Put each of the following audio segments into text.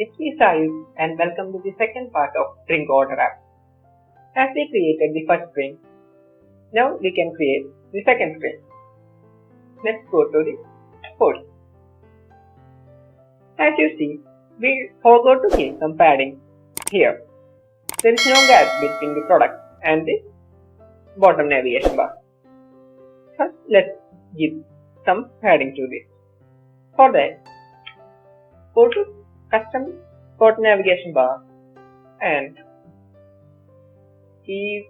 It's me Sayus and welcome to the second part of Drink Order app. As we created the first screen, now we can create the second screen. Let's go to the code. As you see, we forgot to give some padding here. There is no gap between the product and the bottom navigation bar. First, let's give some padding to this. For that, go to Custom Bottom Navigation Bar and give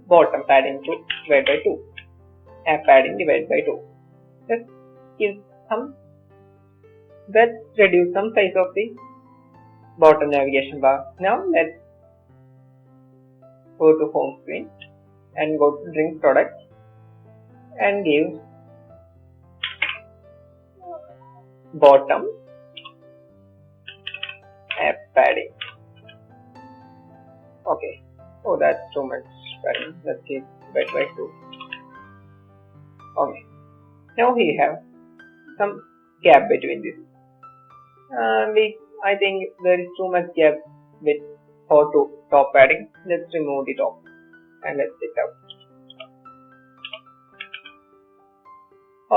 bottom padding to divided by 2. App padding divided by 2. Let's give some. Let's reduce some size of the bottom navigation bar. Now let's go to home screen and go to drink products and give bottom app padding. Okay. Oh, that's too much padding. Let's keep divided by 2. Okay. Now we have some gap between this. I think there is too much gap with top padding. Let's remove the top and let's take it out.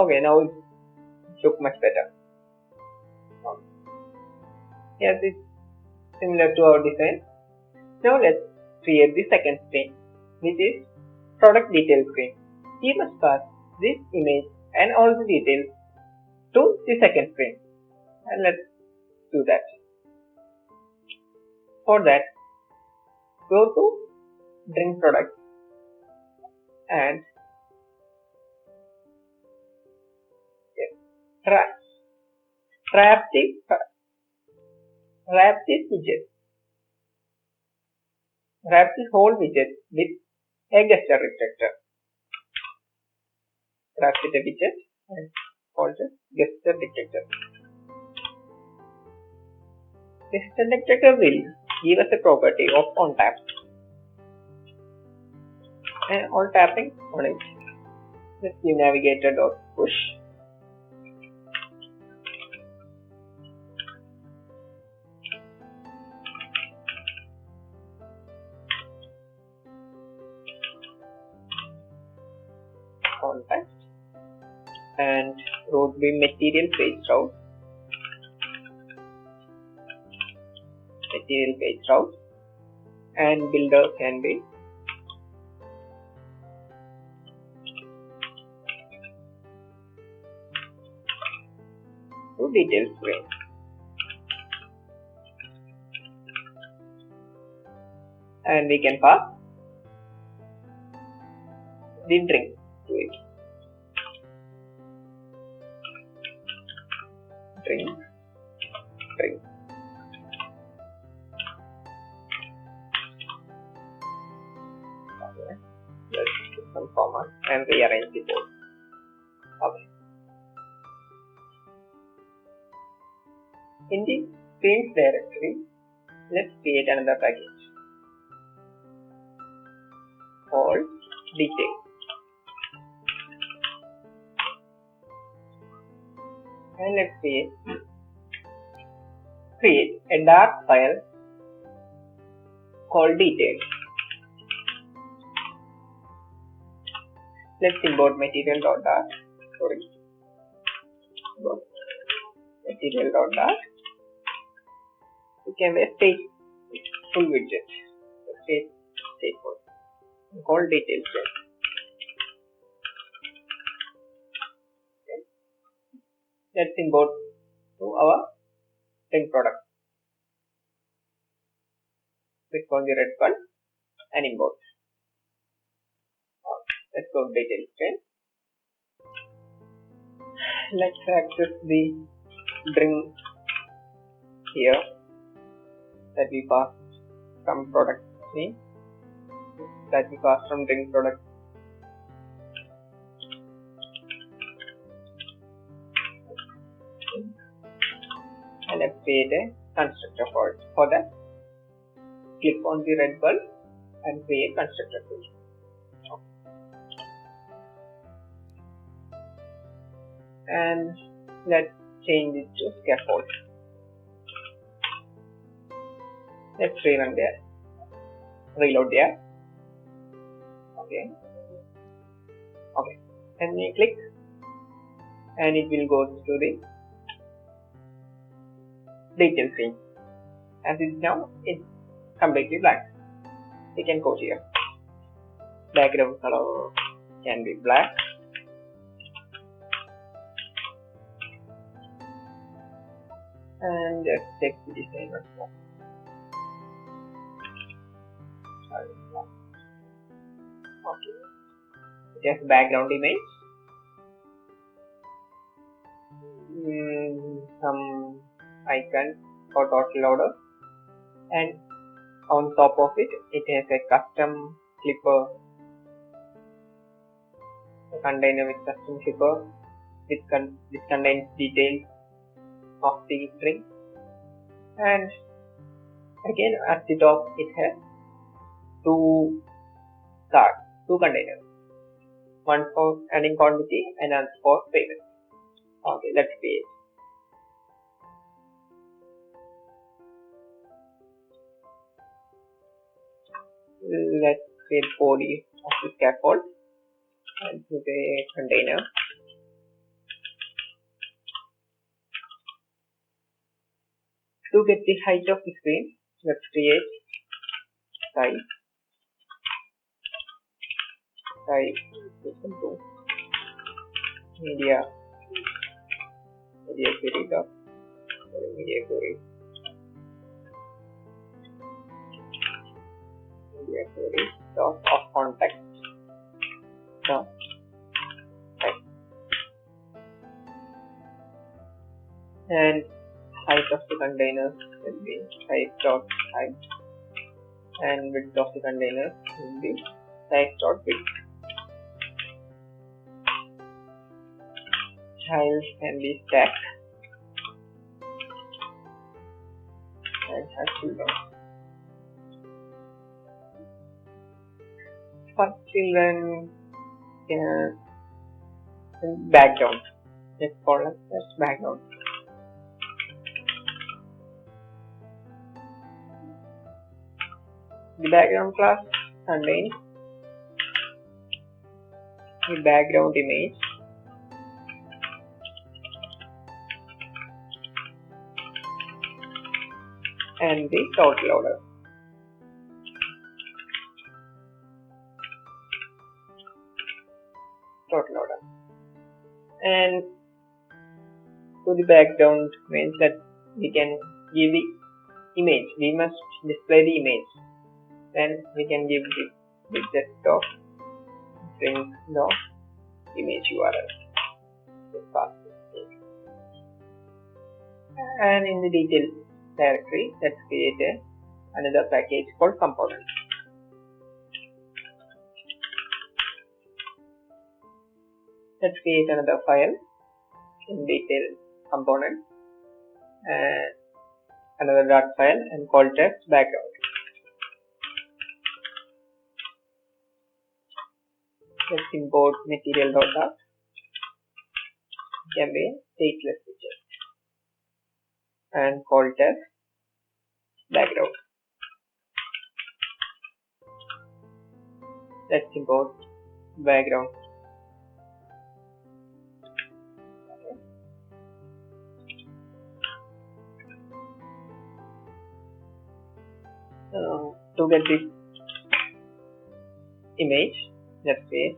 Okay, now it looks much better. Yes, it's similar to our design. Now let's create the second screen, which is product detail screen. We must pass this image and all the details to the second screen, and let's do that. For that, go to drink product and wrap this widget. Wrap the whole widget with a gesture detector. Wrap with a widget and call it gesture detector. Gesture detector will give us a property of on tap. And on tapping on it, let's give navigator.push. Context and route be material page route. Material page route and builder can be to detail screen. And we can pass the drink to it. Drink. Okay. Let's put some comma and rearrange the code. Okay. In the screens directory, let's create another package called detail. And let's create a Dart file called detail. Let's import material.dart. Material.dart. We can state full widget. State code called detail set. Let's import to our drink product. Click on the red button and import. Let's go to detail screen. Let's access the drink here that we passed from product name, that we passed from drink product. And let's create a constructor for it. For that, click on the red bulb and create constructor tool. And let's change it to scaffold. Let's rerun there. Reload there. Okay. And we click, and it will go to the detail screen. As it is now, it's completely blank. We can go here. Background color can be black. And just check the design once more. Okay. Just background image. Some icon for total order, and on top of it, it has a custom clipper, a container with custom clipper. This contains details of the string, and again at the top it has two containers, one for adding quantity and another for payment. Okay, let's create. Let's create body of the scaffold and put a container. To get the height of the screen, let's create size equal to media query dot of context dot height, and height of the container will be size dot height, and width of the container will be size dot width. Tiles can be stacked and has children. For children, background. Let's call it as background. The background class contains the background image, and the total order. And to the background means that we can give the image. We must display the image. Then we can give the widget of string dot image URL. And in the detail directory, let's create another package called component. Let's create another file in detail component, another dot file, and call text background. Let's import material.dart, can be stateless widget, and call text background. Let's import background. To get this image, let's say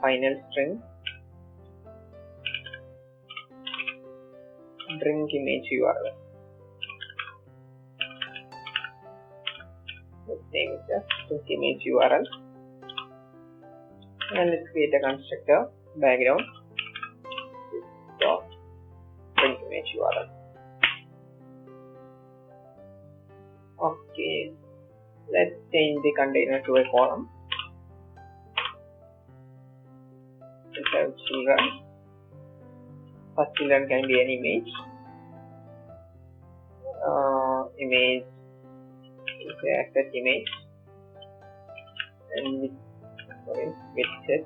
final string bring image URL. Let's name it as image URL, and let's create a constructor background dot bring image URL. Okay, let's change the container to a column. Let's have children. First children can be an image. Image is the asset image, and with set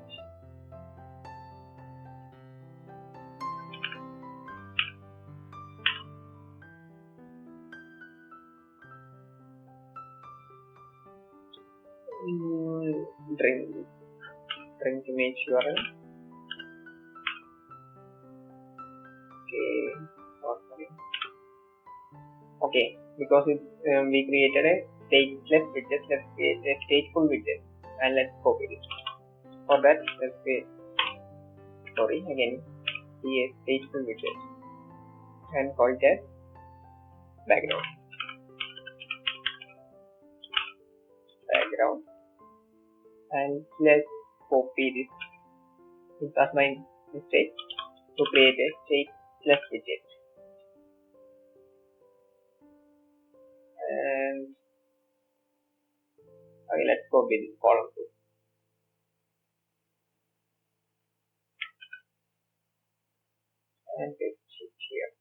drink image URL. Okay, because we created a stateless widget, let's create a stateful widget and let's copy this. For that, let's create again a stateful widget and call it as background. And let's copy this. It was my mistake to create a stateless widget. And okay, let's copy this column too. And paste it here.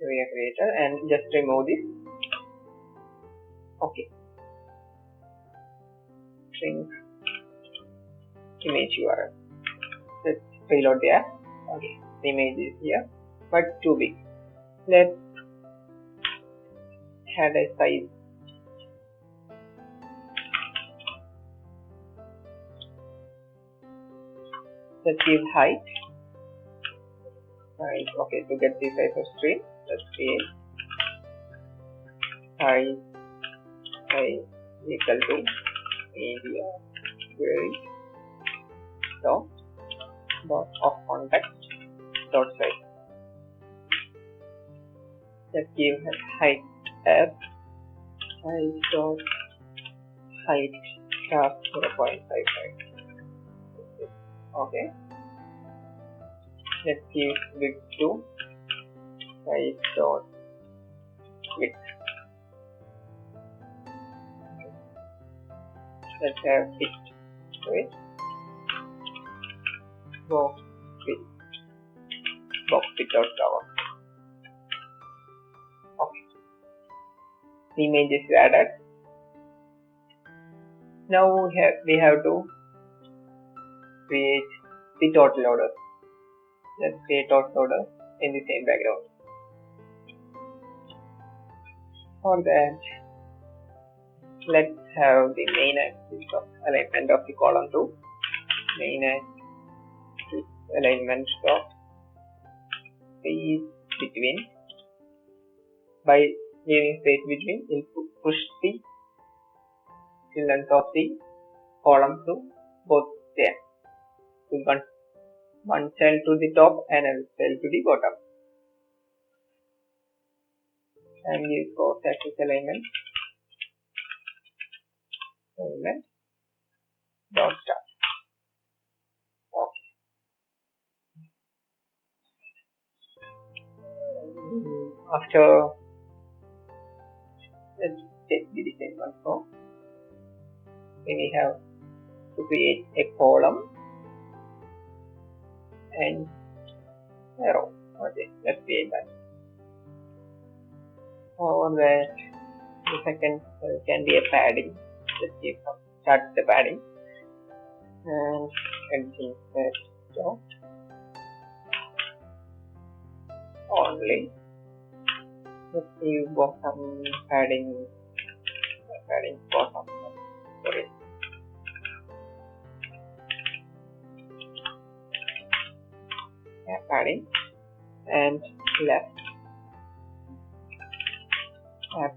Area creator and just remove this. Okay. String image URL. Let's reload the app. Okay, the image is here, but too big. Let's add a size. Let's give height. Okay, to get the size of string, let's create height equal to media query dot of context dot size. Let's give height as height dot height sharp 0.55. Okay. Let's give width to height dot width. Let's have fit to it. Box fit dot cover. Okay. The image is added. Now we have to create the total order. Let's create total order in the same background. For that, let's have the main axis of alignment of the column to main axis alignment of space between. By giving space between, it will push the length of the column to both there. So one cell to the top and another cell to the bottom. And give cross axis alignment dot start. Okay. After, let's take the design once more. Then we have to create a column and arrow. Okay, let's create that. For that, the second can be a padding. Let's give some start the padding and editing that dot only. Let's give bottom padding bottom. Sorry. Padding and left.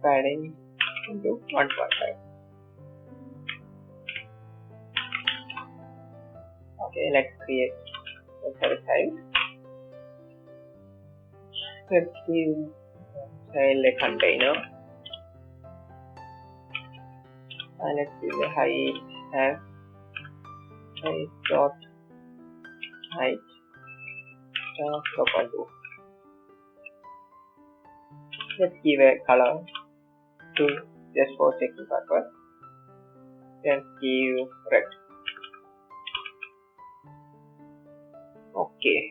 Padding into 1.5. Okay, let's create a size. Let's give style a container. And let's give the height as height dot height dot 0.2. Let's give a color to just for checking purpose. Let's give red. Okay.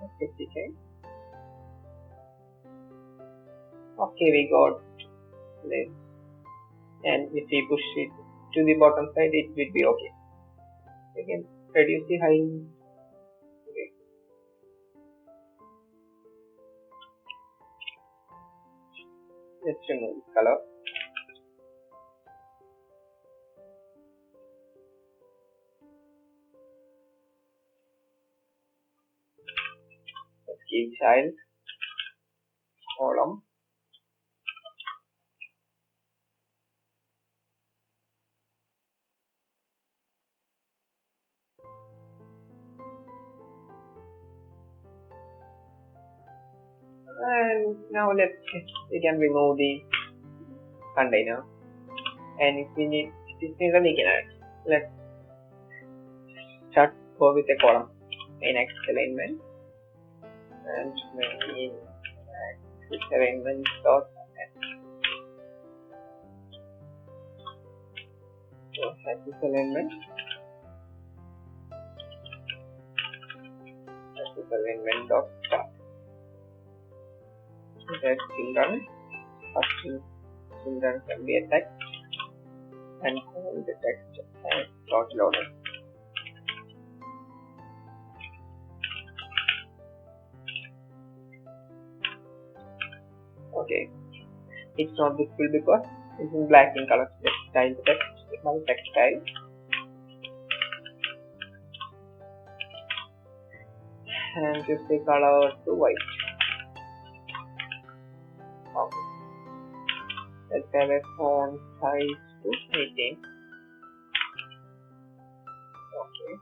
Let's hit the change. Okay, we got this. And if we push it to the bottom side, it will be okay. We can reduce the height. Okay. Let's remove the color. the child column and now we can remove the container, and if we need then we can add. Let's go with a column in X alignment and main axis alignment dot axis alignment dot start. That children, first children can be a text and call the text as dot loader. Okay, it's not visible because it's in black in color. Let's style the text by text style and just the color to white. Okay. Let's have a font size to 18. Okay.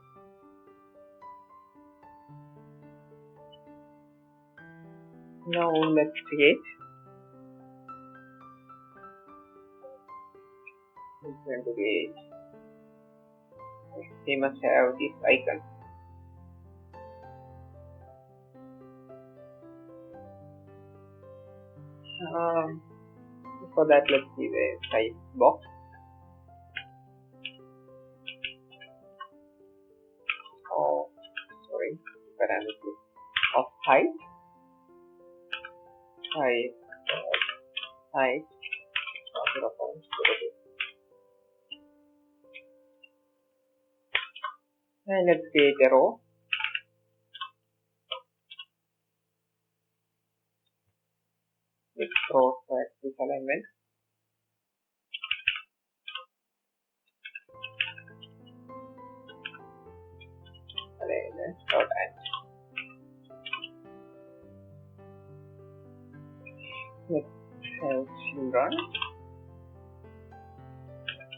Now let's create. It's going to be. We must have this icon. For that, let's give a size box. Oh, sorry, parameters of height 0.02. And let's create a row. With row axis alignment. Alignment dot end. Let's have children.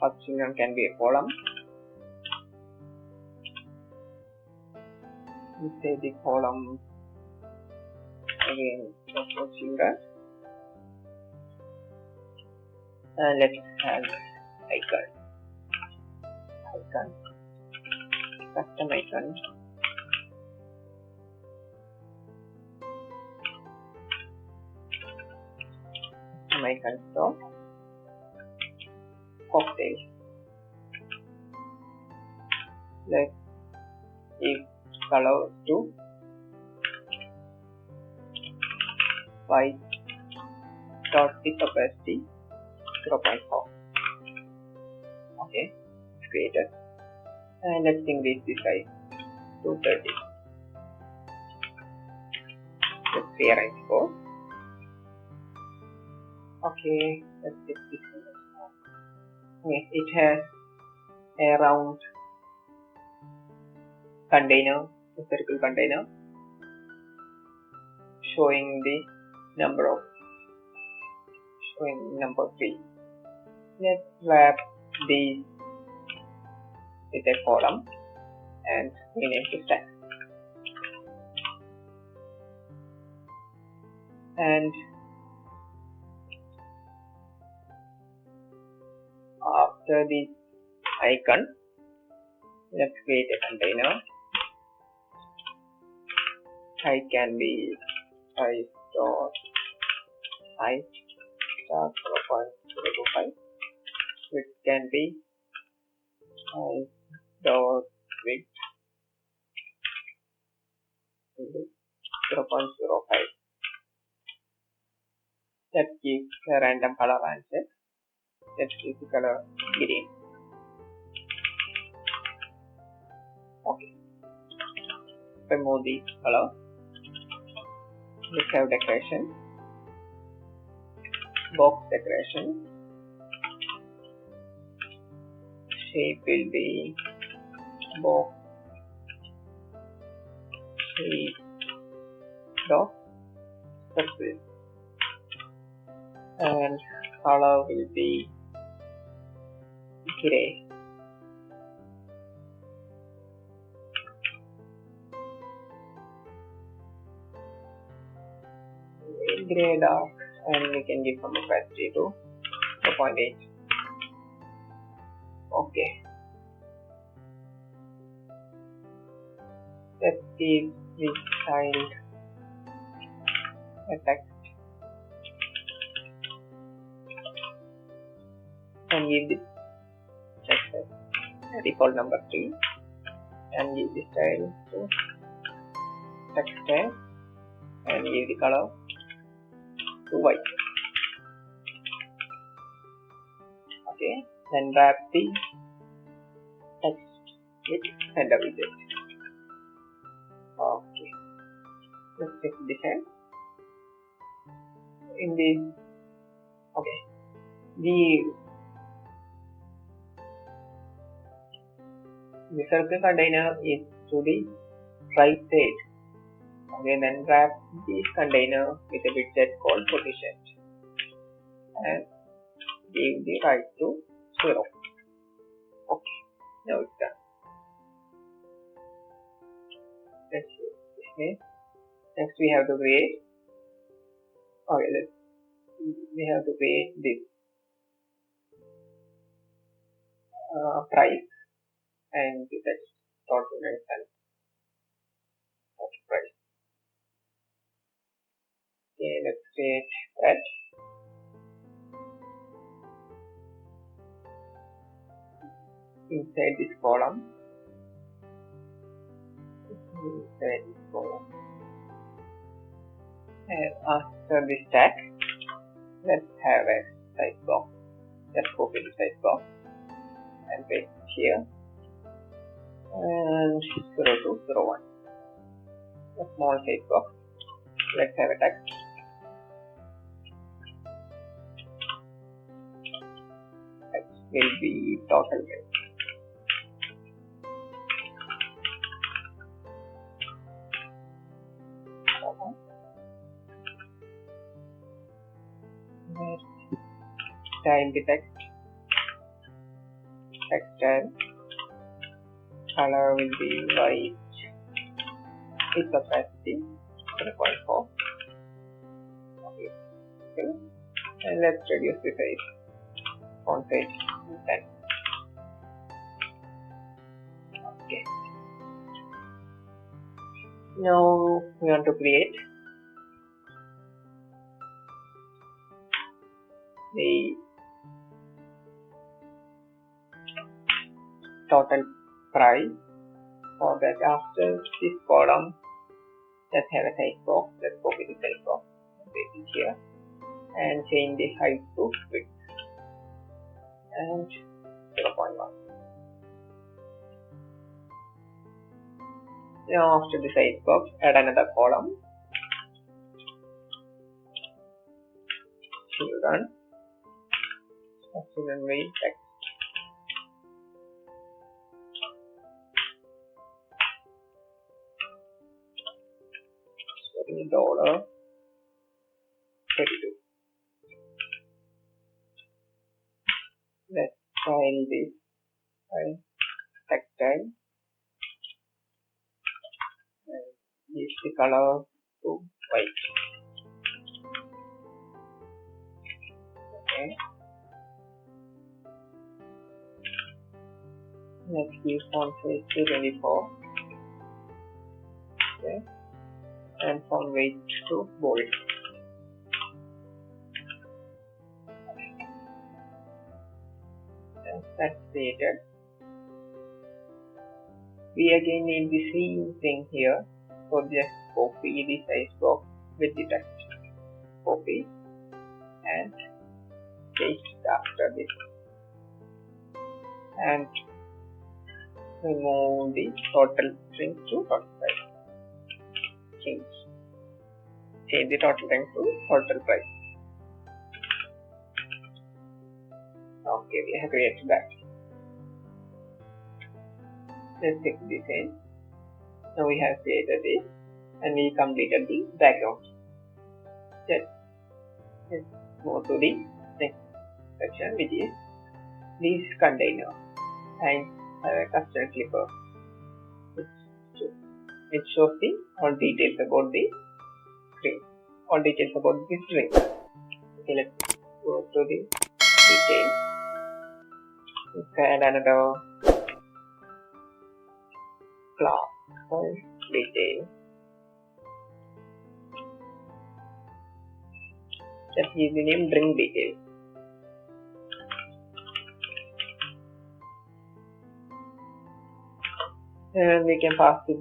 First children can be a column. We say the column again for children. And let's have icon, custom icon, stop, cocktail. Let's give color to white dot with opacity 0.4. Okay, it's created. And let's increase the size to 30. Let's rearrange both. Okay, let's take this one. Okay, it has a round container, a circle container, showing number 3. Let's wrap these with a column and rename to stack. And after this icon, let's create a container. Height can be size dot height star 0.025. Width can be size dot width 0.05. Let's give a random color and set. Let's give the color green. Okay. Remove the color. Let's have decoration. Box decoration. Shape will be box shape dot surface, and color will be gray. Gray dark, and we can give some opacity to 4.8. Okay, let's give this child a text and give this text a default number 3 and give this style to text tag and give the color to white. Okay, then wrap the text with header widget. Okay, let's check the design. In this, okay, the circle container is to the right side. Okay, then wrap this container with a widget called position and give the right to 0. Okay, now it's done. Let's see this way. Next we have to create. Okay, we have to create this price and the text total and total price. Okay, let's create that. Inside this column, and after this tag, let's have a size box. Just copy the size box and paste it here, and 0 to 01. A small size box. Let's have a text. Text will be total weight. Style the text style, color will be white with opacity 3.4. Okay, and let's reduce the size, font size to 10. Okay, now we want to create the total price. For that, after this column, let's have a size box. Let's copy the size box and paste it here and change the height to width and 0.1. Now after the size box, add another column. Children, student weight text. $32. Let's style this textile and use the color to white. Okay, let's give font size to 24. Okay, and font weight to bold. And that's created. We again need the same thing here, so just copy the size box with the text. Copy and paste after this, and remove the total string to total price. Change the total string to total price. Okay, we have created that. Let's check this in. Now we have created this and we completed the background. Let's move to the next section, which is this container and a custom clipper. It shows the all details about the screen, all details about the string. Okay, let's go to the details. Let's add another class called detail. Let's give the name drink detail. And we can pass the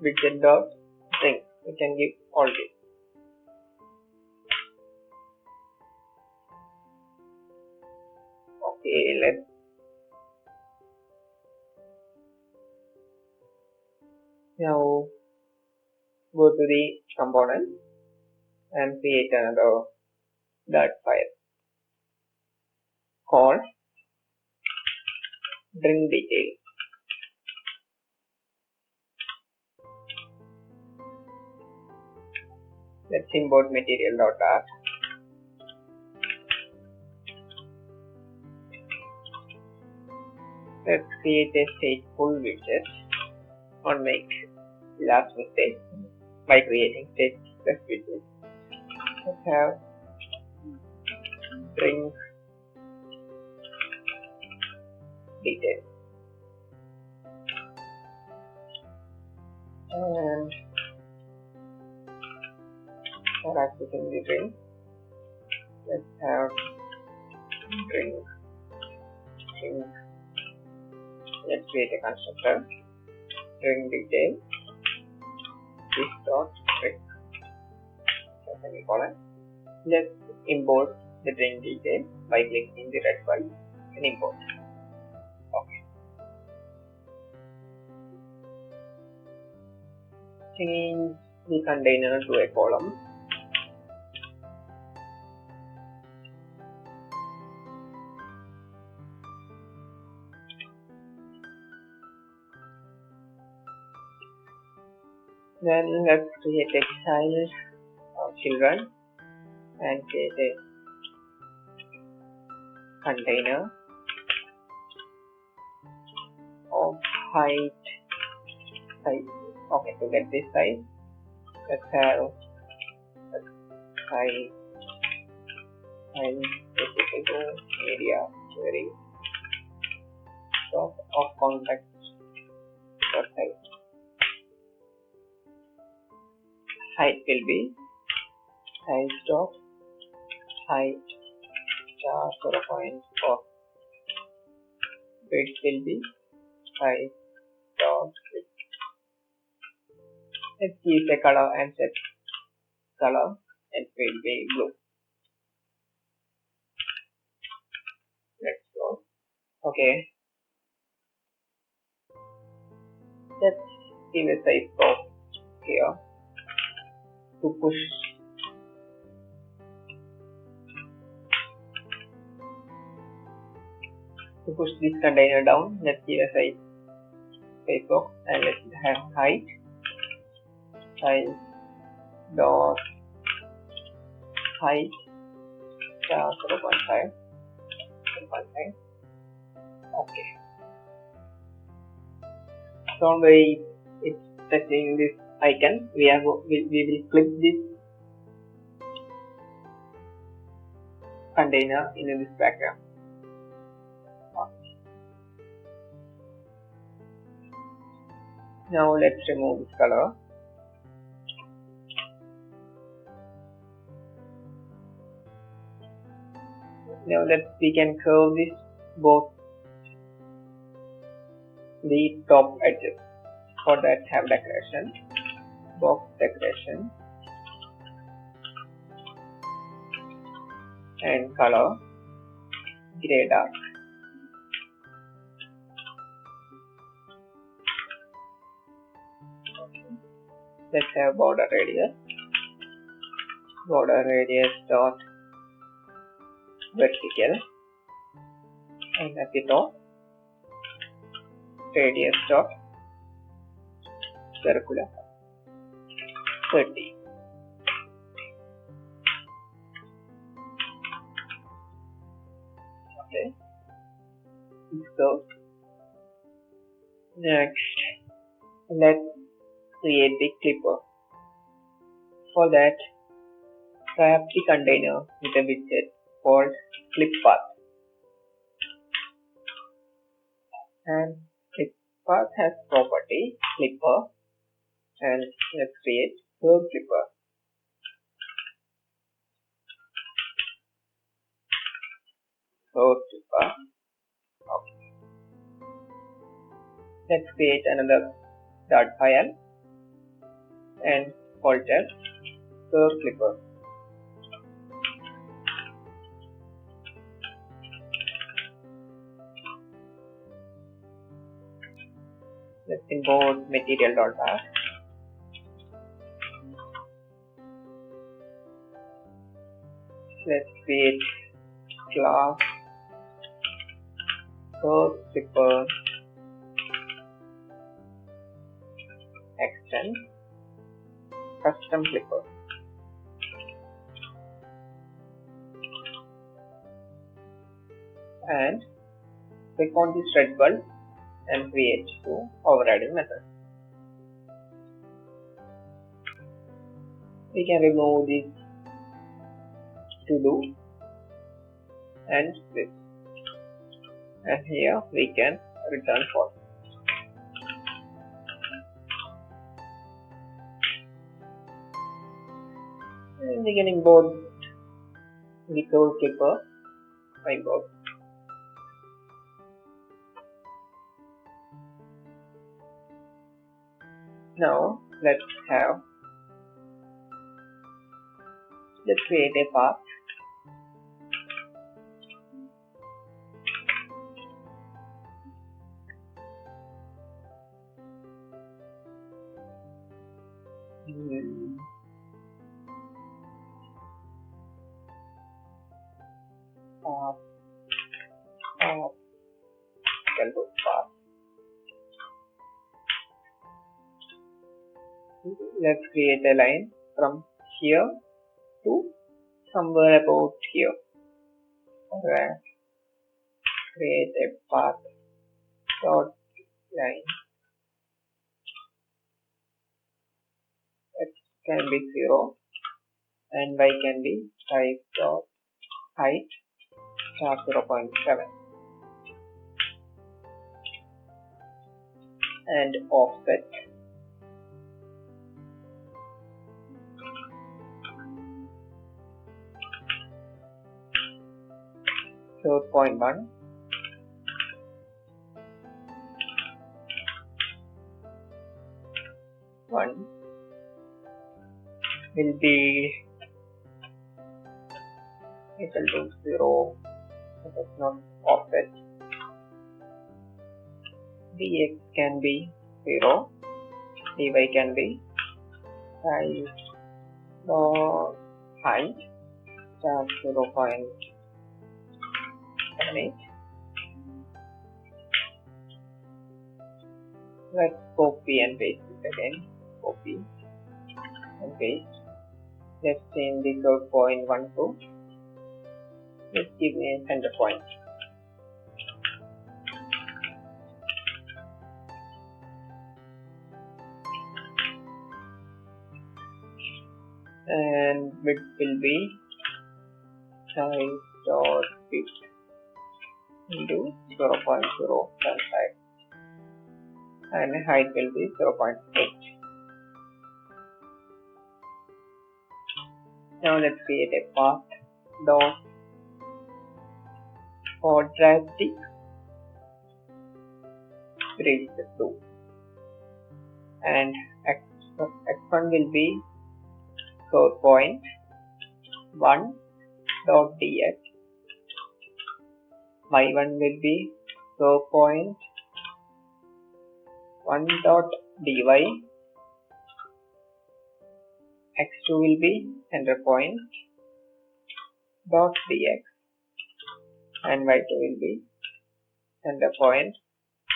widget dot drink. We can give all this. Okay, let's now go to the component and create another Dart file called drink detail. Let's import material.dart. Let's create a stateful widget. Don't make last mistake by creating stateful widget. Let's have drink detail. And for accessing the drink, let's have drink. Let's create a constructor. Drink detail. This dot drink. Semicolon. Let's import the drink detail by clicking the red button and import. Okay. Change the container to a column. Then let's create a child or children and create a container of height size. Okay, to get this size, let's have height is equal to media query of context for size. Height will be size dot height star 0.4. Width will be size dot width. Let's use a color and set color and it will be blue. Let's go. Okay. Let's give a size of here to push this container down. Let's give a size box and let's have height size dot height 0.5. Okay. Don't worry, it's touching this icon. We will click this container in this background. Okay. Now let's remove this color. Now we can curve this both the top edges. For that, have decoration, box decoration, and color gray dark. Let's have border radius dot vertical, and at the top radius dot circular. 30. Okay, so next let's create the clipper. For that, wrap the container with a widget called clip path, and clip path has property clipper, and let's create curve clipper. Curve clipper. Okay. Let's create another dot file and call it as curve clipper. Let's import material.bar. Let's create class curve clipper extend custom clipper. And click on the thread bulb and create two overriding methods. We can remove this to do and this, and here we can return false. And we can import the curve clipper. Import. Now let's create a path. Let's create a line from here to somewhere about here. Alright. Create a path dot line. X can be 0 and y can be type dot height star 0.7 and offset 0.1 will be equal to 0, so that's not offset. dx can be 0, dy can be size dot height star 0.78. Let's copy and paste it again. Copy and paste. Let's change the 0.1 to, let's give me a center point. And width will be size dot width into 0.075 and height will be 0.8. Now let's create a path dot quadratic bridge the two, and x1 will be 4.1 dot dx, y1 will be 0.1 dot dy, x2 will be center point dot dx, and y2 will be center point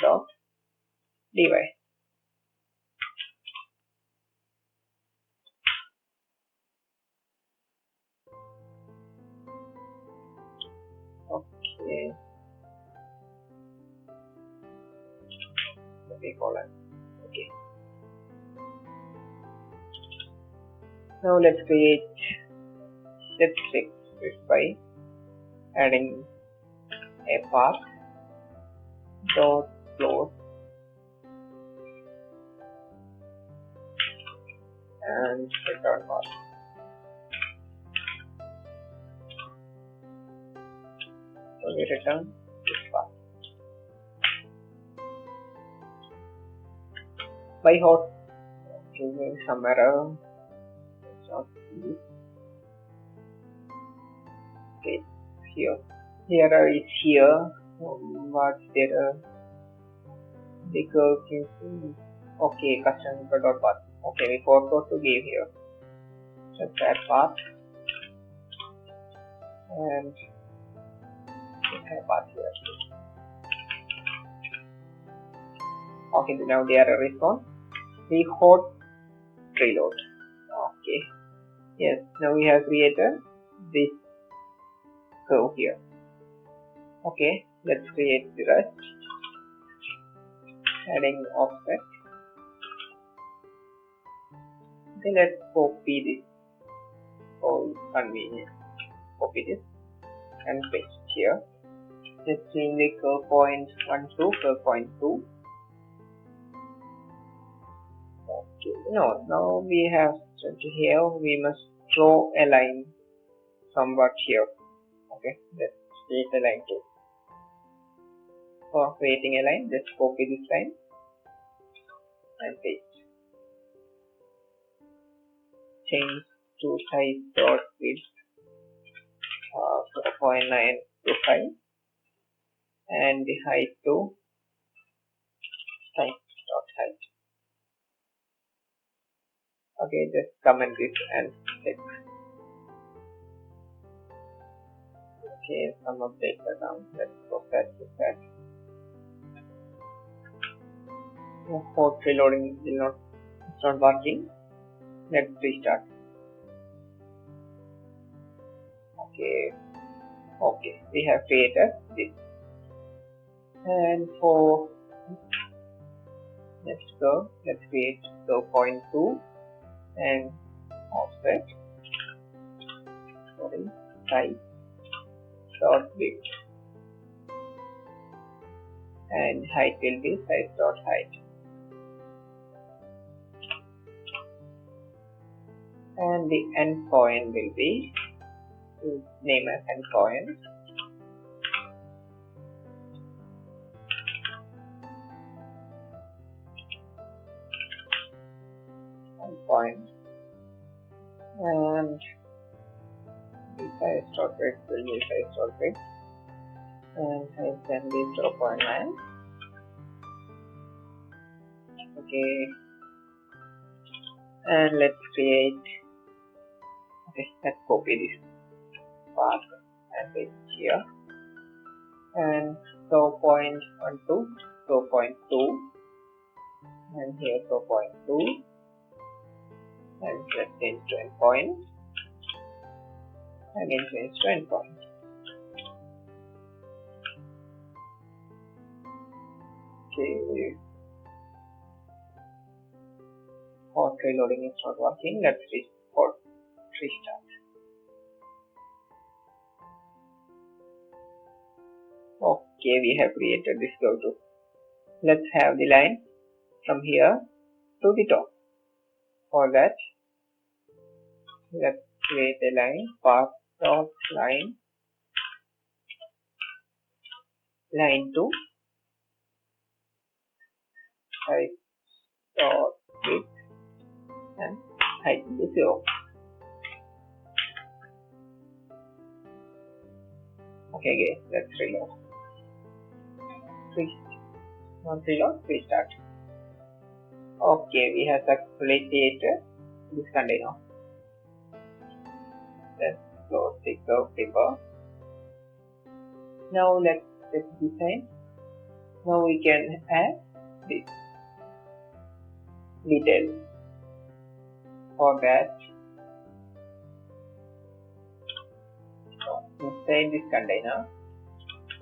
dot dy. Okay. Semicolon. Okay. Now let's fix this by adding a path dot close and return path. So we return this path. By hot choosing some error. Okay, here. The error is here. What's the error? Because okay, custom dot path. Okay, we forgot to give here. Just add path and add path here. Okay, now the error is gone. The hot reload. Okay. Yes, now we have created this curve here. Okay, let's create the rest. Adding offset. Okay, let's copy this for convenience. Copy this and paste here. Just change the curve point 1 to curve point 2. Okay, no, now we have here, we must draw a line somewhat here. Okay, let's create a line too. For creating a line, just copy this line and paste. Change to size dot width 0.9 to 5 and the height to size dot height. Okay, just comment this and check. Okay, some updates are down. Let's go back to that. Hot reloading it's not working. Let's restart. Okay, we have created this. And for let's create curve point 2 and offset. Size dot width and height will be size dot height. And the endpoint will be name as endpoint. And the size dot width will be size dot width and height can be 0.9. Okay, and let's copy this path and paste here and curve point 1 to curve point 2 and here curve point 2 and let's change to endpoint. Again change to endpoint. Okay, hot reloading is not working. Let's restart. Okay, we have created this curve too. Let's have the line from here to the top. For that, let's create a line, path dot line to size dot width and height will be 0. Okay, guys, let's reload. Restart. Okay, we have successfully created this container. Let's close the curve paper. Now let's design. Now we can add this detail. For that, inside this container,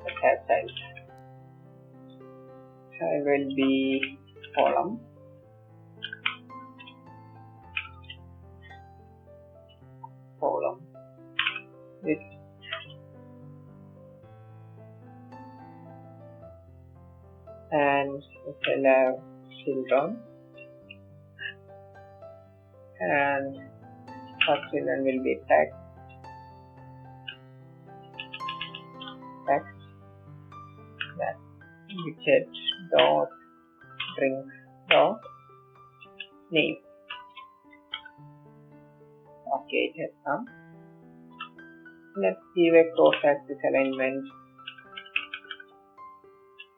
Let's have child. Child will be column. Column with and we shall have children, and first children will be text that widget dot drink dot name. Okay, it has come. Let's give a cross-axis alignment.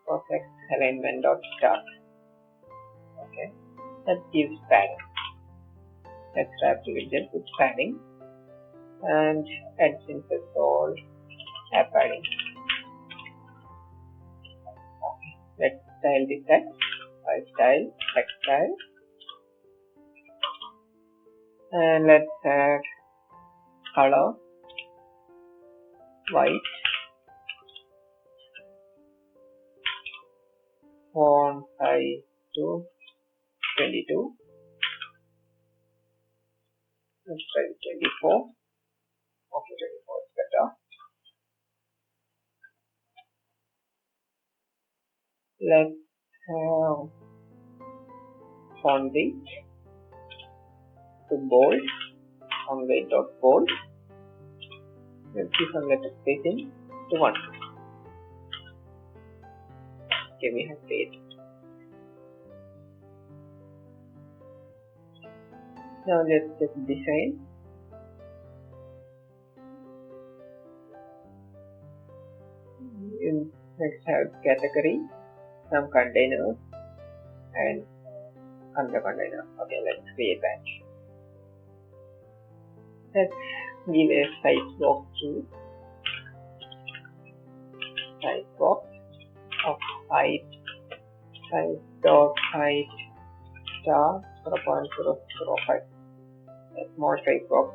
Cross-axis alignment dot start. Okay, that gives padding. Let's wrap the widget with padding and add insert all app padding. Okay, let's style the text by style, text style, and let's add color white, font size to 22. Let's try 24. Okay, 24 is better. Let's have font weight to bold. Font weight dot bold. Let's see some letter spacing to 1. Okay, we have saved. Now let's just design. Let's have category, some containers, and under container. Okay, let's create that. Let's give a size box to size box of height, size dot height star 0.005. A small size box.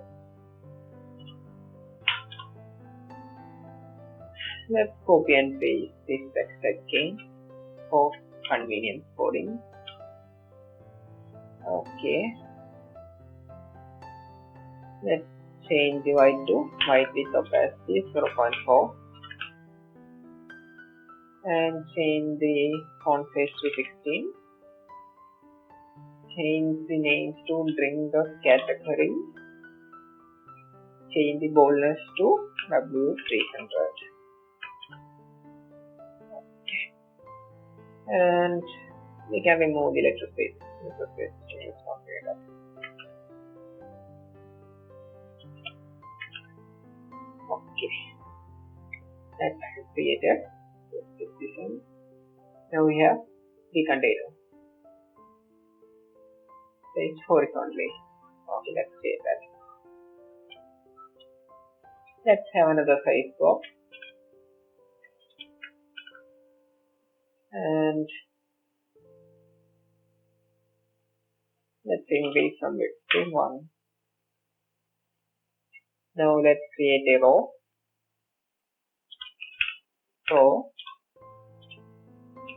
Let's copy and paste this text again for convenience coding. Okay. Let's change the white to white with opacity 0.4 and change the font size to 16. Change the names to drink the category. Change the boldness to W300. And we can remove the letter space. Okay, that's created. Now we have the container. So it's horizontally. Okay, let's save that. Let's have another size box. And let's increase some width to 1. Now let's create a row. So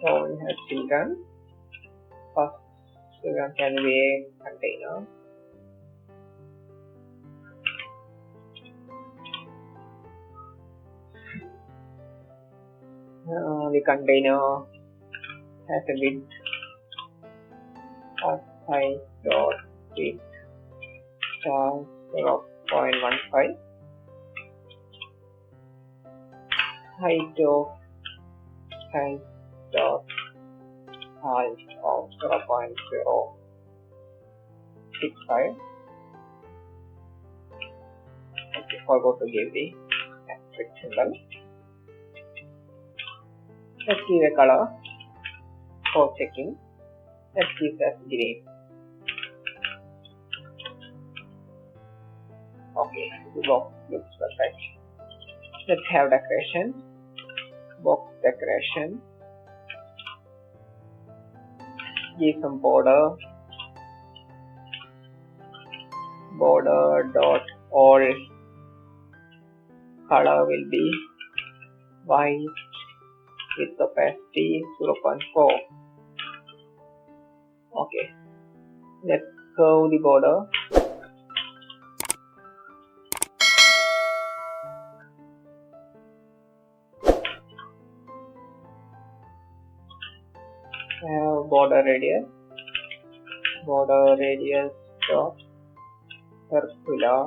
we have children. First children can be a container. The container has a width of size dot width star 0.15, height of size dot height of 0.065. Okay, forgot to give the asterisk symbol. Let's give a color for checking. Let's give that green. Okay, the box looks perfect. Let's have decoration. Box decoration. Give some border. Border dot all color will be white with opacity 0.4. Okay, let's curve the border. Border radius dot circular,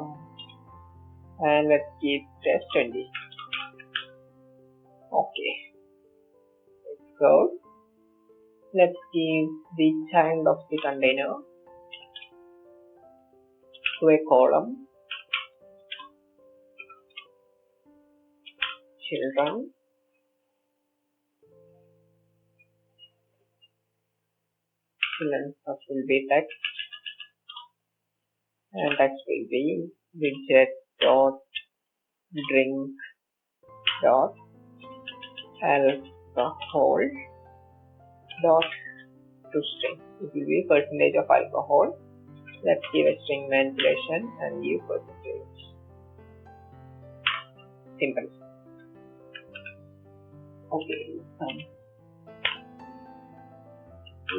and let's keep it as 20. Okay, let's go. Let's give the child of the container to a column. Children. Children will be text, and text will be widget dot drink dot alcohol dot to string. It will be percentage of alcohol. Let's give a string manipulation and give percentage. Simple. Okay.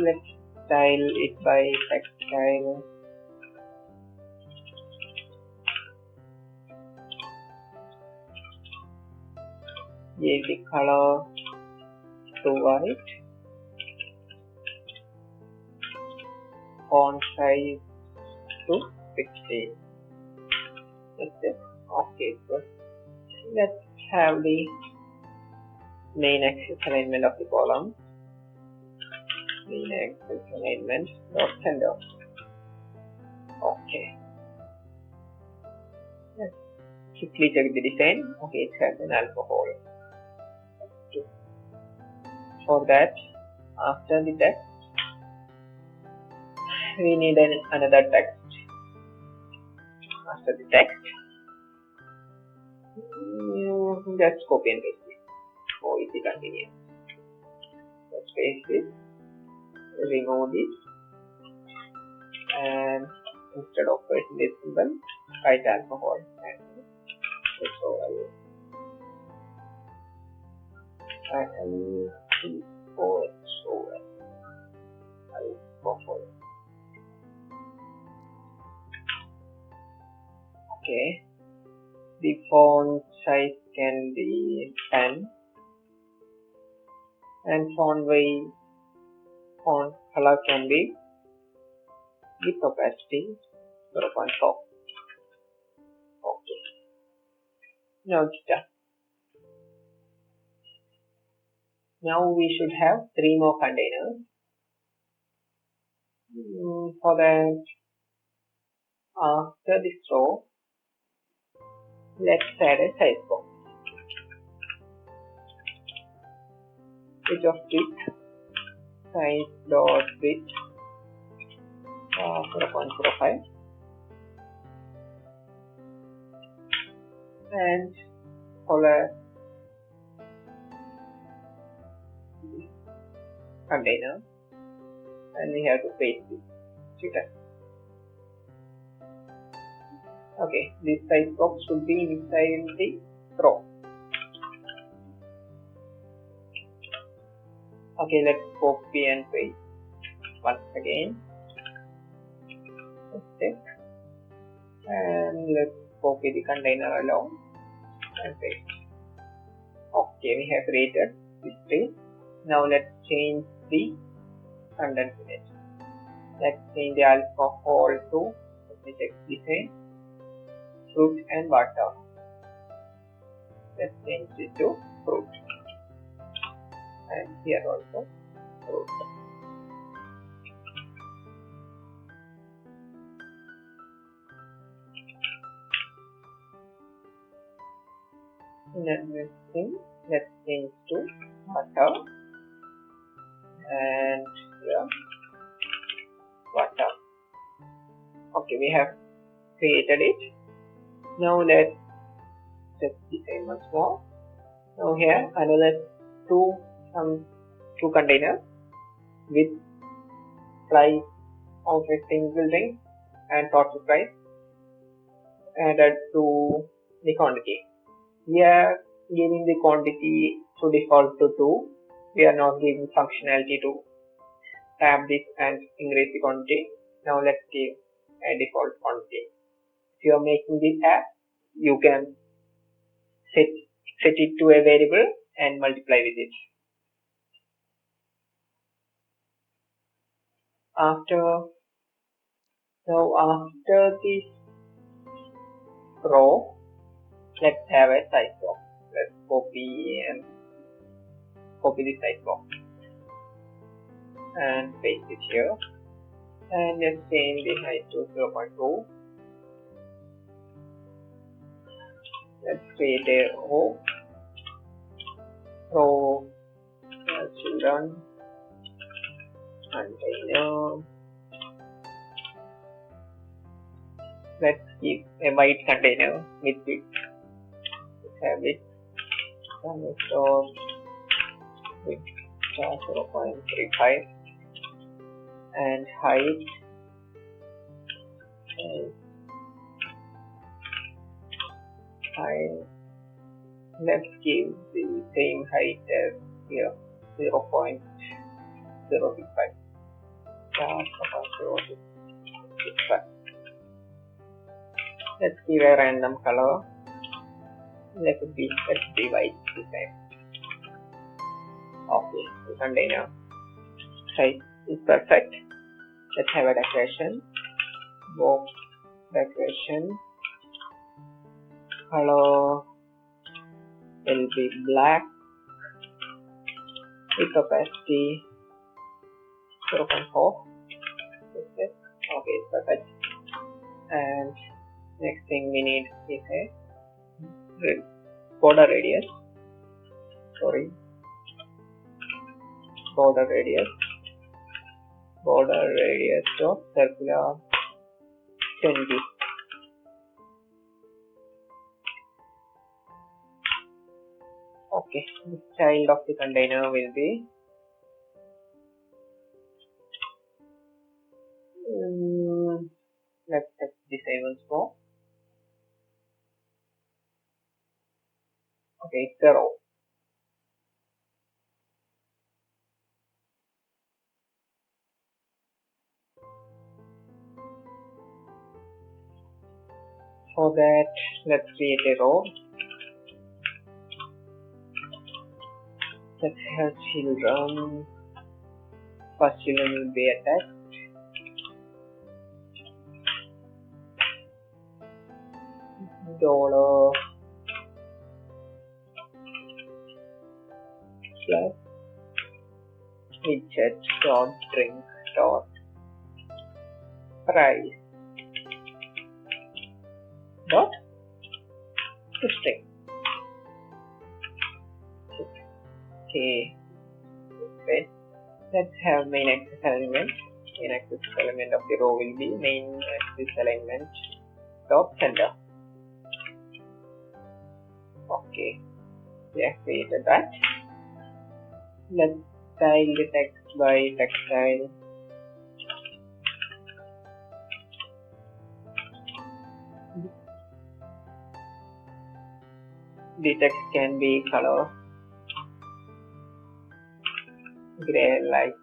Let's style it by text style. Give the color to white. Font size to 16. That's it. Okay, so let's have the main axis alignment of the column. Main axis alignment dot center. Okay. Let's quickly check the design. Okay, it has an alcohol. For that, after the text, we need another text. After the text, just copy and paste it. For easy convenience. Let's paste it, remove it, and instead of percentage symbol, write alcohol and alcohol. Okay, the font size can be 10 and font color can be with opacity 0.4. Okay, now it's done. Now we should have 3 more containers. For that, after this row, let's add a size box. Width of width, size dot width 0.05, and color container, and we have to paste this data. Okay, this size box should be inside the row. Okay, let's copy and paste once again. Let's check, and let's copy the container along and paste. Okay, we have created this page. Now let's change the content in it. Let's change the alcohol to, let me check design, fruit and water. Let's change it to fruit, and here also fruit. Next thing, let's change to water, and here water. Okay, we have created it. Now let's check the same once more. Now here another two containers with price of a single ring and total price added to the quantity. We are giving the quantity to default to 2 we are not giving functionality to tab this and increase the quantity. Now let's give a default quantity. If you are making this app, you can set it to a variable and multiply with it. After this row, let's have a size box. Let's copy the size box and paste it here, and let's change the height to 0.2. Let's create a row children container. Let's keep a white container with it. Let's have it store with 0.35 and height let's give the same height as here, 0.065. Let's give a random color. Let's be white this time. Okay, the container size is perfect. Let's have a decoration. Box decoration. Color will be black with opacity 0.4. Okay, it's perfect. And next thing we need is a border radius. Border radius of circular 20. Okay, the child of the container will be let's disable scope. Okay, it's a row. For that, let's create a row. Let's have children. First children will be attached. $+ widget dot drink dot price dot string. Okay, let's have main axis element. Main axis element of the row will be main axis element dot center. Okay, we have created that. Let's style the text by text style. The text can be color gray, light.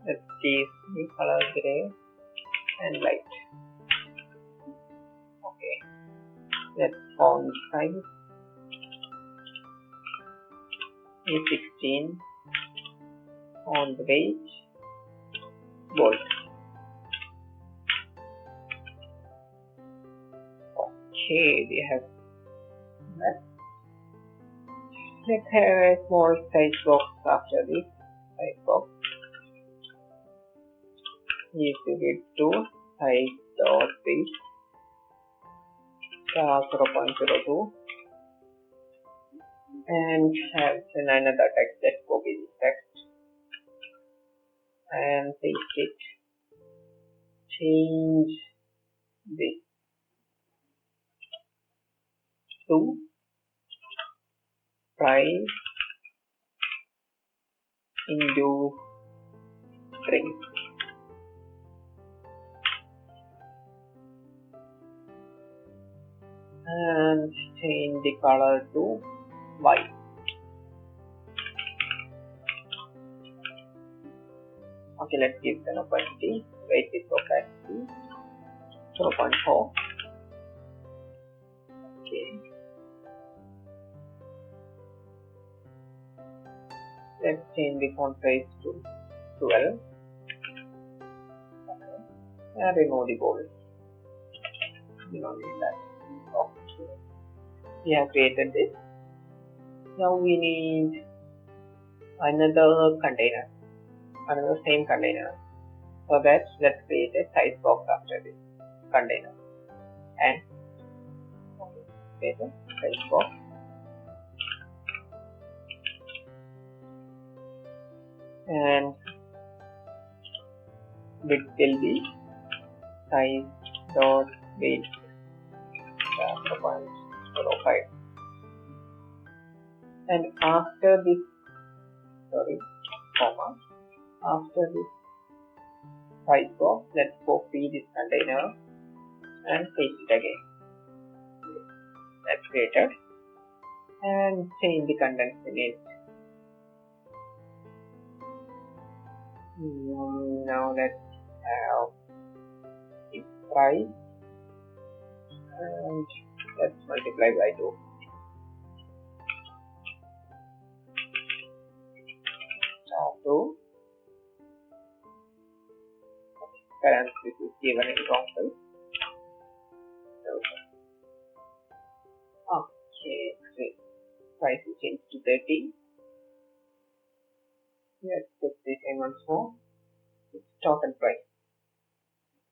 Let's give the color gray and light. Okay, let's font size is 16 on the page, bold. Okay, we have that. Let's have a small size box after this size box. Is equal to height dot width 0.02 and have another text. Let's copy this text and paste it. Change this to price into string. And change the color to white. Okay, let's give an opacity. Weight with opacity 0.4. Okay. Let's change the font size to 12. Okay. And remove the bold. We don't need that. Okay. We have created this. Now we need another container. Another same container. So that let's create a size box after this container. And create a size box. And width will be size dot weight 0.05. And after this comma, after this size box, let's copy this container and paste it again. That's created. And change the contents in it. Now let's have its price and let's multiply by 2. So currently this is given in wrong size. Okay, price is changed to 30. Let's put this in once more. It's total price.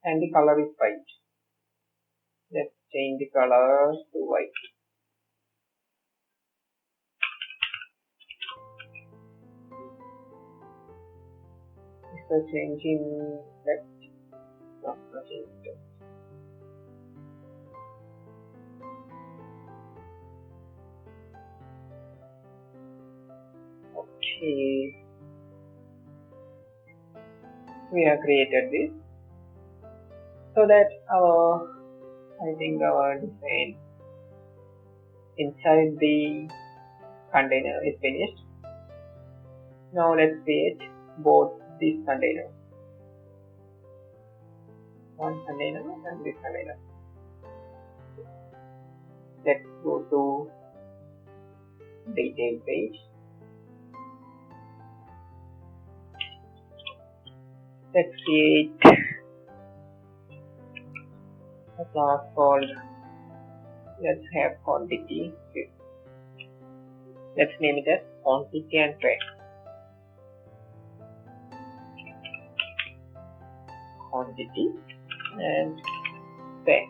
And the color is white. Let's change the color to white. Is the change in left? No, no change in left. Okay. We have created this so that our design inside the container is finished. Now let's create both these containers, one container and this container. Let's go to detail page. Let's create a class called, let's have quantity. Let's name it as quantity and tray. Quantity and tray.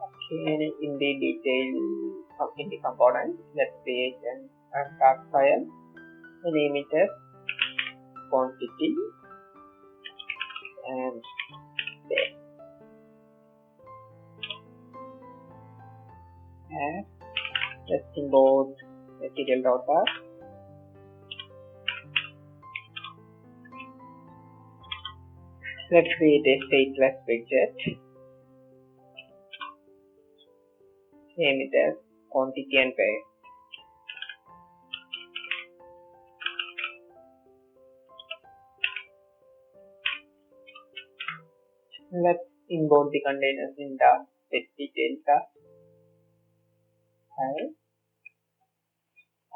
Okay, in the detail in the component, let's create an tag file. Name it as quantity and tray. And let's import material.r. Let's create a stateless widget. Name it as quantity and pay. Let's import the containers in the set detail class.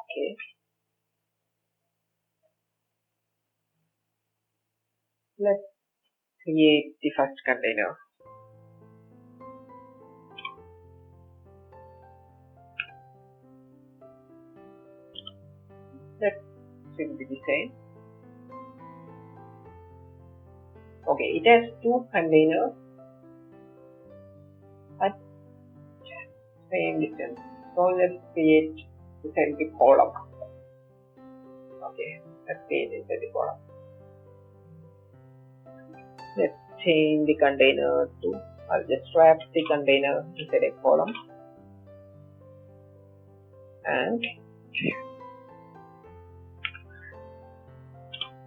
Okay. Let's create the first container. Let's trim the design. Okay, it has two containers at same distance. So let's create inside the column. Okay, let's create inside the column. Let's change the container to, I'll just wrap the container inside a column. And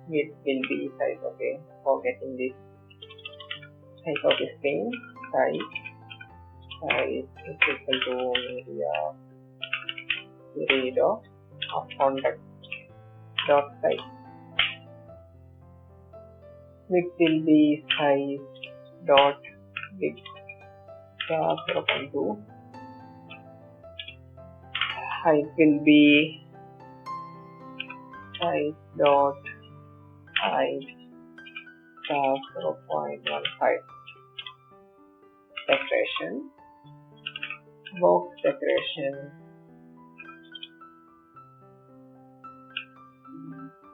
it will be size. Okay, forgetting this size of the string. Size is equal to area read of context dot size. Width will be size dot width star 0.2. Height will be size dot height star 0.15. Decoration, box decoration.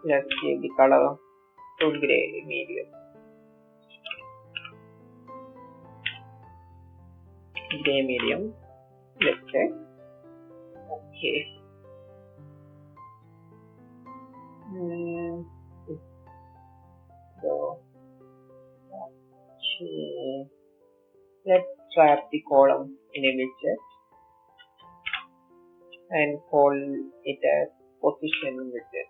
Let's give the color to gray medium. Gray medium. Let's check. Okay. So, okay. Let's wrap the column in a widget and call it as position widget.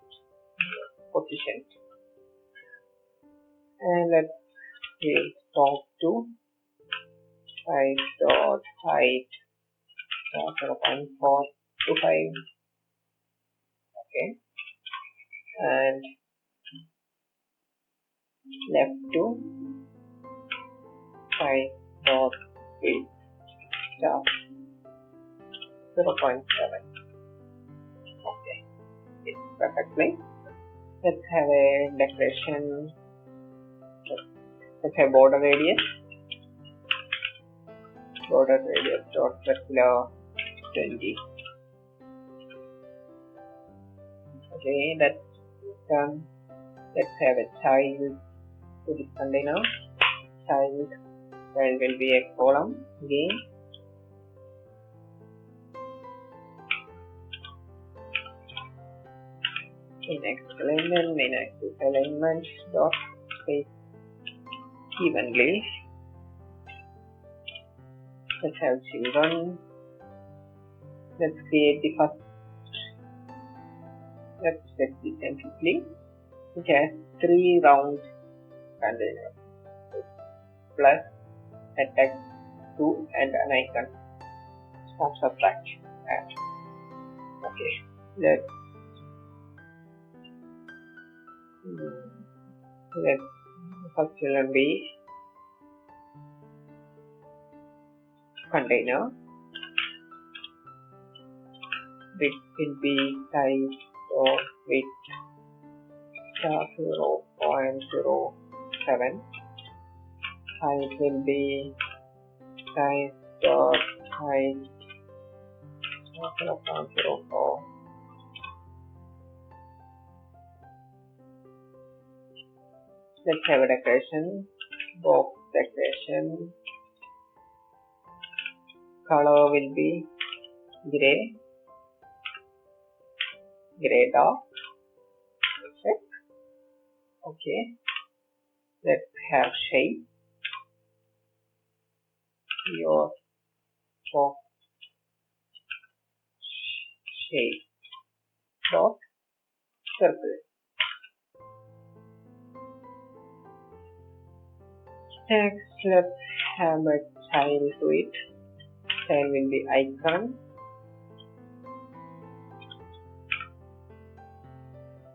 Position. And let's say top to size dot height 0.4 to 5. Okay. And left to size dot width star 0.7. Okay, it's perfectly. Let's have a decoration. Let's have border radius. Border radius dot circular 20. Okay, that's done. Let's have a child to this container. Child will be a column again. In axis alignment dot space evenly. Let's have children. Let's create the first. Let's set this simply. It has 3 round containers plus a text 2 and an icon of subtract. Okay, let's first children be container. Width will be size or width star 0.07. Height will be size dot height 0.04. Let's have a decoration. Box decoration. Color will be gray. Gray dark. Check. Okay. Let's have shape. Your box shape dot circle. Next, let's have a child to it. Child will be icon.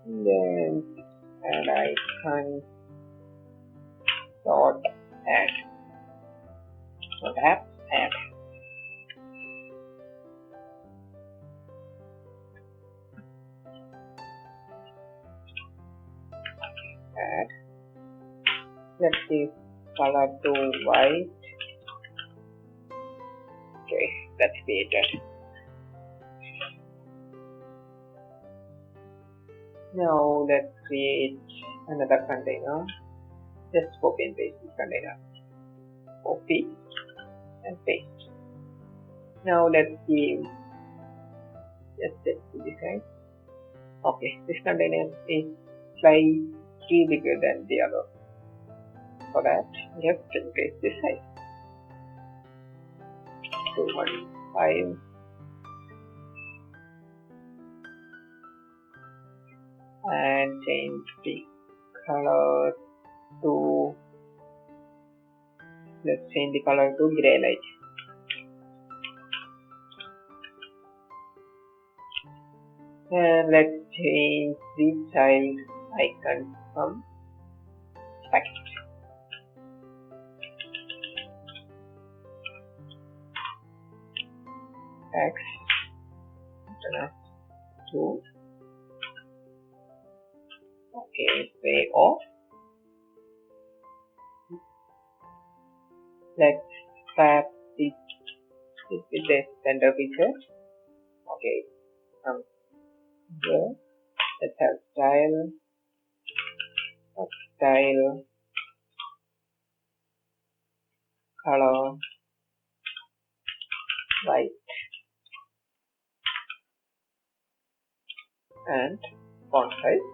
Then add icon dot add. So that's add. Add. Let's give color to white. Okay, that's created. Now let's create another container. Just copy and paste this container. Copy and paste. Now let's give just set to the side. Okay, this container is slightly bigger than the other. For that, just increase this size to 1.5 and change the color to, let's change the color to gray light. And let's change the child icon from text. Text to okay, say off. Let's tap this with the center feature. Okay, here let's have style, color, white, and font size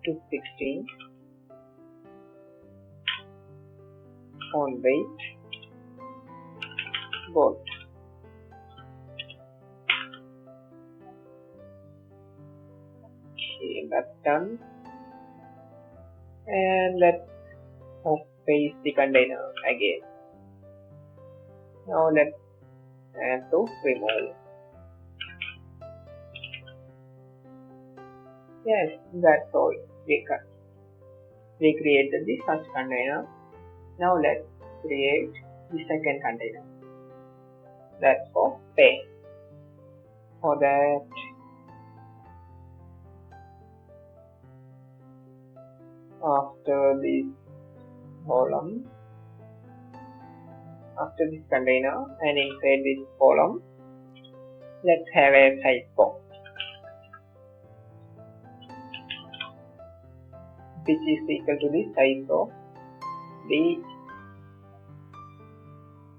to 16. Font weight, bold. Okay, that's done. And let's paste the container again. Now let's add to remove. Yes, that's all. We created the first container. Now let's create the second container. That's for pay. For that, after this column, after this container and inside this column, let's have a size box which is equal to the size of the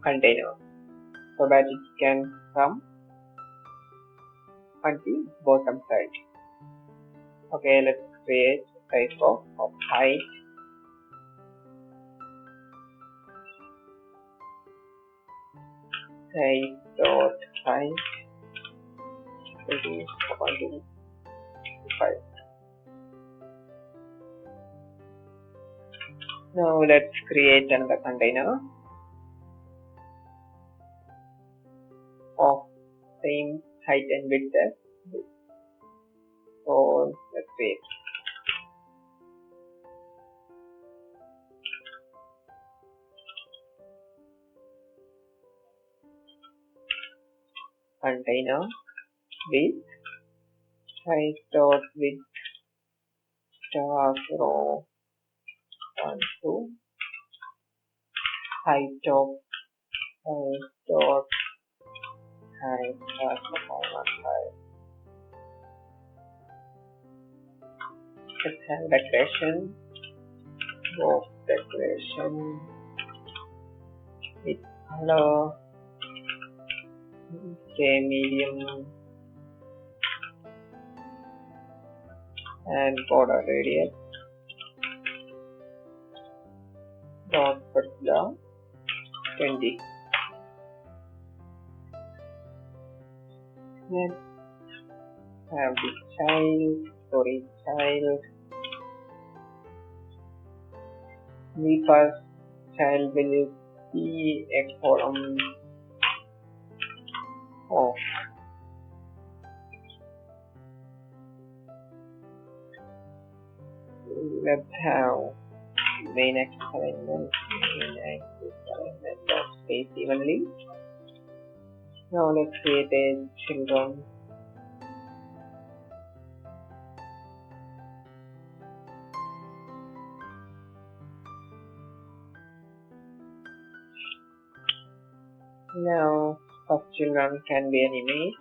container so that it can come on the bottom side. Okay, let's create size box of height. Size dot height equal to 5. Now let's create another container of same height and width as this. So let's create container with height dot width star row 1 to height dot height star row 1. Let's have decoration, box decoration with color, okay, medium, and border radius, dot particular 20. Let's have the child. The first child will be a column of let's have main axis alignment dot space evenly. Now let's create a children. Now first children can be an image.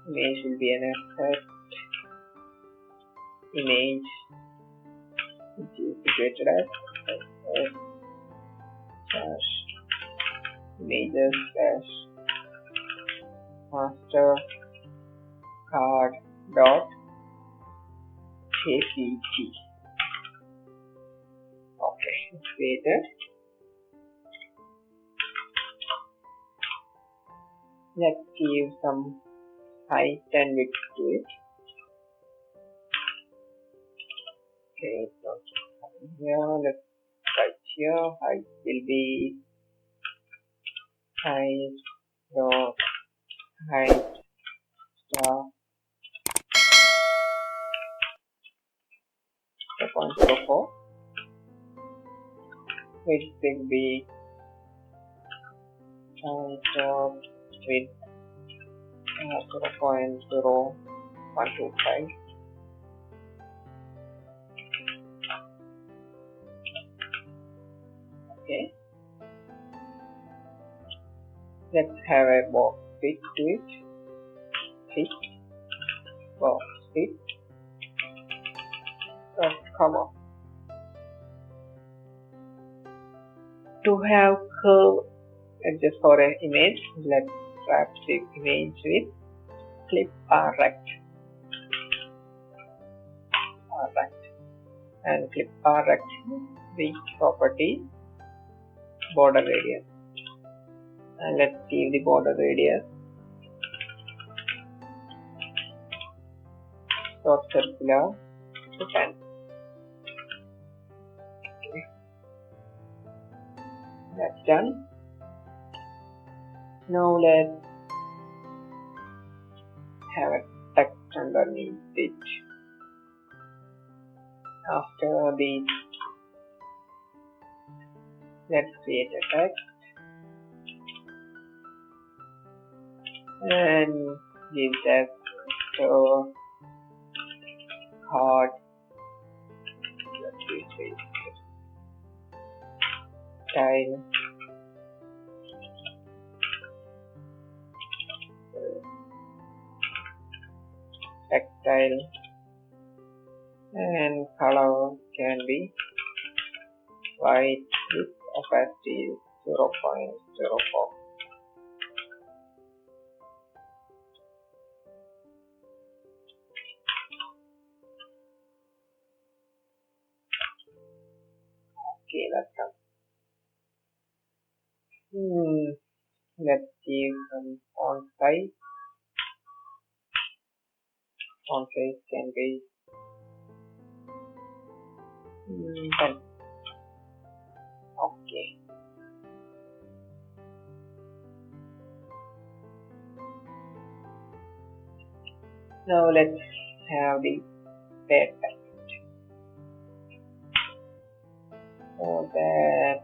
Image will be an asset. Image which is situated as slash images slash master card dot jpg. Okay, it's created. Let's give some height and width to it. Okay, it's not here. Let's write here. Height will be hist dot hist star 0.04, which will be hist dot with 0.0125. Okay, let's have a box fit to it. Fit box fit. Come on. To have curve edges for an image, let's wrap the image with clip or rect. And clip or rect the property border radius. And let's give the border radius dot circular to 10. Okay. That's done. Now let's have a text underneath it. After the let's create a text and give that hard style textile and color can be white with opacity 0.04. Okay, that's done. Let's give some font size. Font size can be 10. Okay. Now let's have the pair text. For that,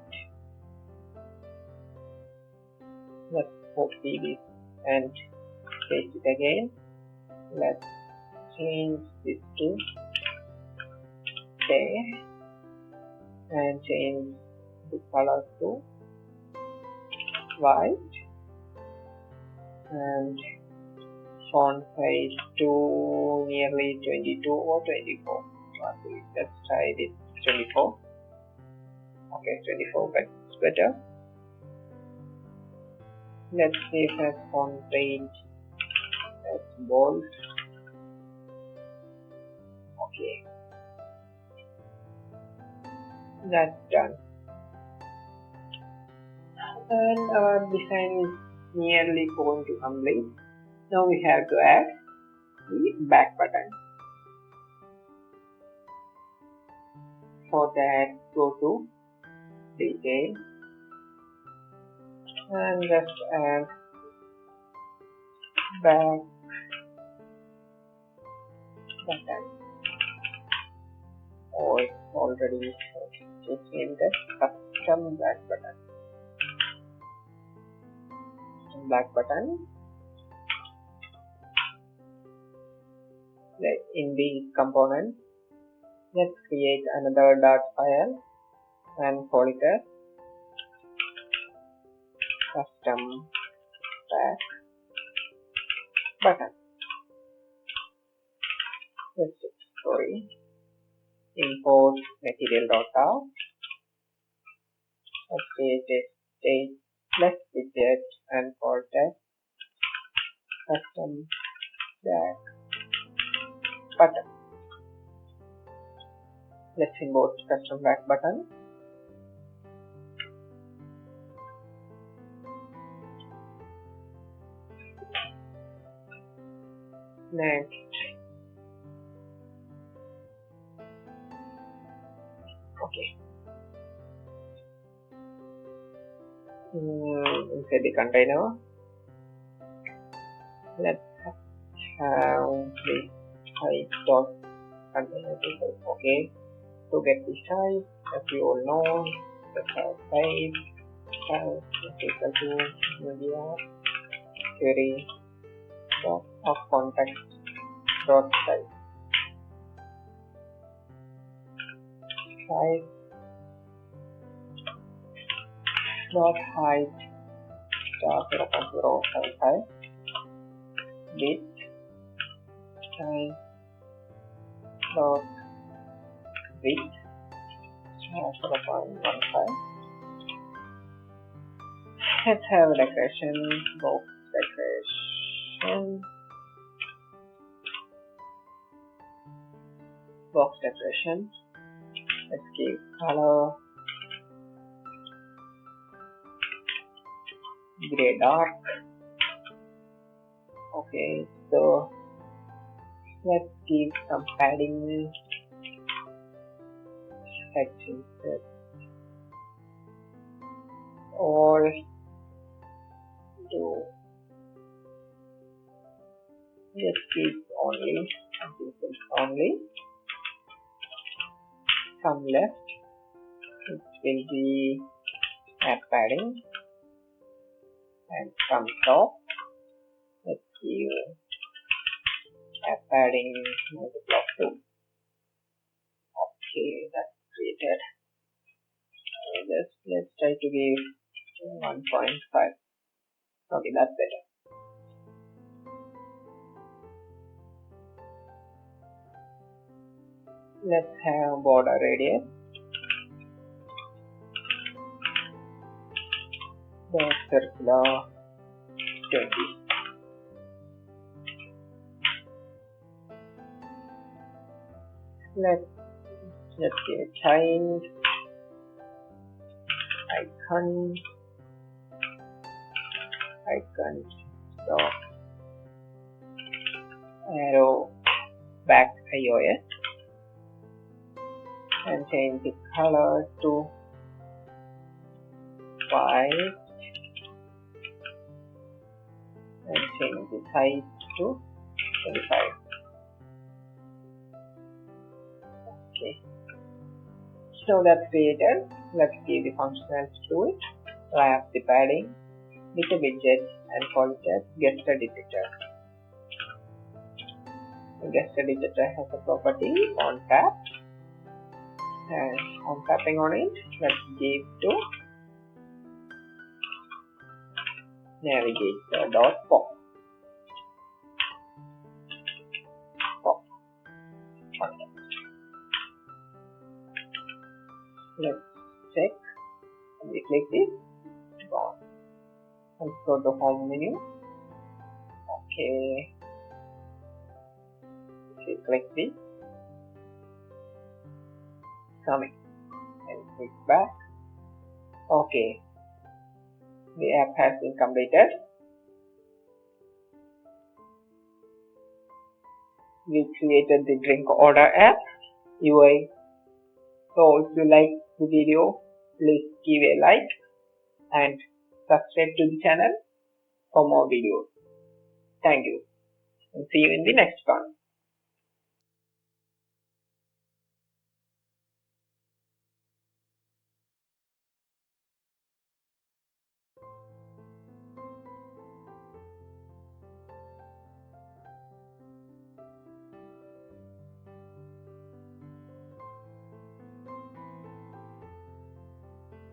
let's copy this and paste it again. Let's change this to pair and change the color to white and font size to nearly 22 or 24. Let's try this 24. Okay, 24, but it's better. Let's save as font range as bold. Okay, that's done. And our design is nearly going to complete. Now we have to add the back button. For that, go to detail and just add back button. Oh, it's already just name that custom back button. Custom back button. In the component, let's create another dot file and call it as custom back button. Import material.out. Let's create a stateless widget and call it as custom back button. Let's import custom back button. Next, okay. inside the container. Let's have the type dot container type. Okay, to get this type, as you all know, let's have type is equal to media query dot of context dot type. Type dot height star 0.055 width type dot width 0.15. Let's have a decoration, box decoration, let's give color gray dark. Okay, so let's give some padding section or do let's keep only some left. It will be add padding, and from top let's give add padding multiple of 2. Okay, that's created. Let's try to give 1.5. Okay, that's better. Let's have border radius dot circular 20. Let's give a child icon dot arrow back iOS and change the color to white and change the size to 25. Okay, so that's created. Let's give the functionality to it. Wrap the padding with a widget and call it as gesture detector. The gesture detector has a property on tap, and on tapping on it, let's give to navigator dot pop. Let's check, and we click this, gone. Let's go to home menu. Okay, we click this, coming, and click back. Okay, the app has been completed. We created the drink order app UI. So if you like the video, please give a like and subscribe to the channel for more videos. Thank you, and see you in the next one.